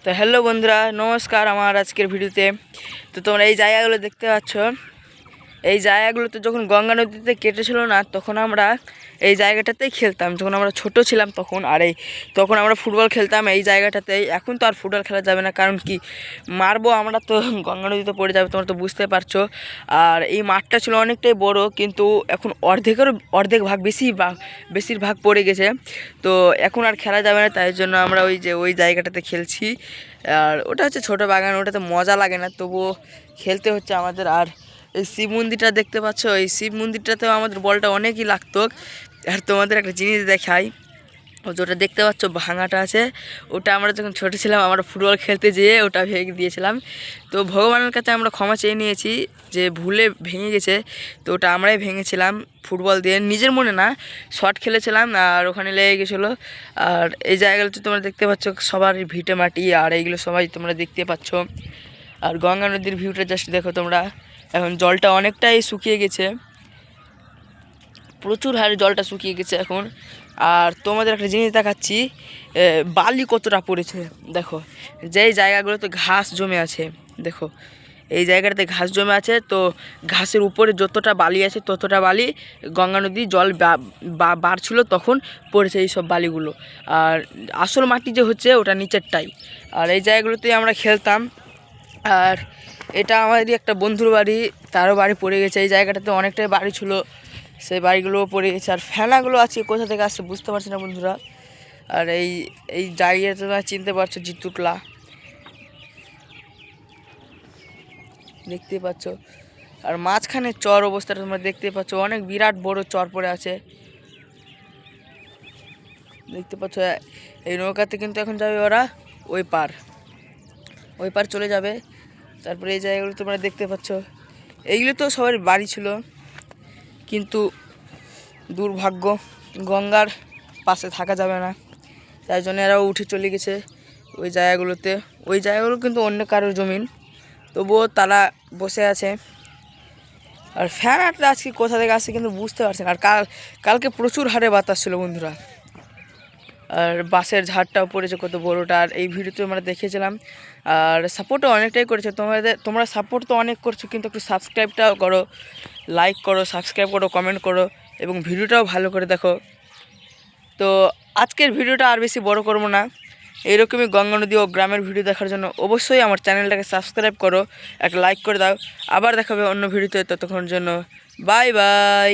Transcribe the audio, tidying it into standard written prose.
তো হ্যালো বন্ধুরা, নমস্কার আমার আজকের ভিডিওতে। তো তোমরা এই জায়গাগুলো দেখতে পাচ্ছ। এই জায়গাগুলোতে যখন গঙ্গা নদীতে কেটেছিল না, তখন আমরা এই জায়গাটাতেই খেলতাম যখন আমরা ছোট ছিলাম তখন। আর তখন আমরা ফুটবল খেলতাম এই জায়গাটাতেই। এখন তো আর ফুটবল খেলা যাবে না, কারণ কি মারবো আমরা তো গঙ্গা নদীতে পড়ে যাবে, তোমরা তো বুঝতে পারছো। আর এই মাঠটা ছিল অনেকটাই বড়, কিন্তু এখন অর্ধেক ভাগ বেশিরভাগ পড়ে গেছে। তো এখন আর খেলা যাবে না, তাই জন্য আমরা ওই জায়গাটাতে খেলছি। আর ওটা হচ্ছে ছোটো বাগান, ওটাতে মজা লাগে না, তবুও খেলতে হচ্ছে আমাদের। আর এই শিব মন্দিরটা দেখতে পাচ্ছ, এই শিব মন্দিরটাতেও আমাদের বলটা অনেকই লাগতো। আর তোমাদের একটা জিনিস দেখাই, যেটা দেখতে পাচ্ছ ভাঙাটা আছে, ওটা আমরা যখন ছোটো ছিলাম আমরা ফুটবল খেলতে যেয়ে ওটা ভেঙে দিয়েছিলাম। তো ভগবানের কাছে আমরা ক্ষমা চেয়ে নিয়েছি যে ভুলে ভেঙে গেছে। তো ওটা আমরাই ভেঙেছিলাম ফুটবল দিয়ে, নিজের মনে না, শর্ট খেলেছিলাম আর ওখানে লেগে গেছিলো। আর এই জায়গাটা তোমরা দেখতে পাচ্ছ সবার ভিটে মাটি, আর এইগুলো সবাই তোমরা দেখতে পাচ্ছ। আর গঙ্গা নদীর ভিউটা জাস্ট দেখো তোমরা। এখন জলটা অনেকটাই শুকিয়ে গেছে, প্রচুর হারে জলটা শুকিয়ে গেছে এখন। আর তোমাদের একটা জিনিস দেখাচ্ছি, বালি কতটা পড়েছে দেখো। যেই জায়গাগুলোতে ঘাস জমে আছে দেখো, এই জায়গাটাতে ঘাস জমে আছে, তো ঘাসের উপরে যতটা বালি আছে ততটা বালি গঙ্গা নদী জল বাড়ছিল তখন পড়েছে এই সব বালিগুলো। আর আসল মাটি যে হচ্ছে ওটা নিচেরটাই। আর এই জায়গাগুলোতেই আমরা খেলতাম। আর এটা আমাদেরই একটা বন্ধুর বাড়ি, তারও বাড়ি পড়ে গেছে। এই জায়গাটাতে অনেকটাই বাড়ি ছিল, সেই বাড়িগুলোও পড়ে গেছে। আর ফেনাগুলো আছে কোথা থেকে আসছে বুঝতে পারছি না বন্ধুরা। আর এই জায়গাটা তোমরা চিনতে পারছো, জিতুটলা দেখতে পাচ্ছ। আর মাঝখানে চর অবস্থাটা তোমরা দেখতে পাচ্ছ, অনেক বিরাট বড় চর পড়ে আছে দেখতে পাচ্ছ। এই নৌকাতে কিন্তু এখন যাবে ওরা ওই পার চলে যাবে। তারপরে এই জায়গাগুলো তোমরা দেখতে পাচ্ছ, এইগুলো তো সবার বাড়ি ছিল, কিন্তু দুর্ভাগ্য গঙ্গার পাশে থাকা যাবে না, তাই জন্য এরাও উঠে চলে গেছে ওই জায়গাগুলোতে। ওই জায়গাগুলো কিন্তু অন্য কারোর জমিন, তবুও তারা বসে আছে। আর ফ্যান আটটা আজকে কোথা থেকে আসছে কিন্তু বুঝতে পারছি না। আর কালকে প্রচুর হারে বাতাস ছিল বন্ধুরা। আর বাসের ঝাড়টাও পড়েছে কত বড়োটা, আর এই ভিডিওতে আমরা দেখেছিলাম। আর সাপোর্টও অনেকটাই করেছে তোমরা সাপোর্ট তো অনেক করছো, কিন্তু একটু সাবস্ক্রাইবটাও করো, লাইক করো, সাবস্ক্রাইব করো, কমেন্ট করো, এবং ভিডিওটাও ভালো করে দেখো। তো আজকের ভিডিওটা আর বেশি বড় করবো না, এইরকমই গঙ্গা নদী ও গ্রামের ভিডিও দেখার জন্য অবশ্যই আমার চ্যানেলটাকে সাবস্ক্রাইব করো, একটা লাইক করে দাও। আবার দেখাবে অন্য ভিডিওতে, ততক্ষণের জন্য বাই বাই।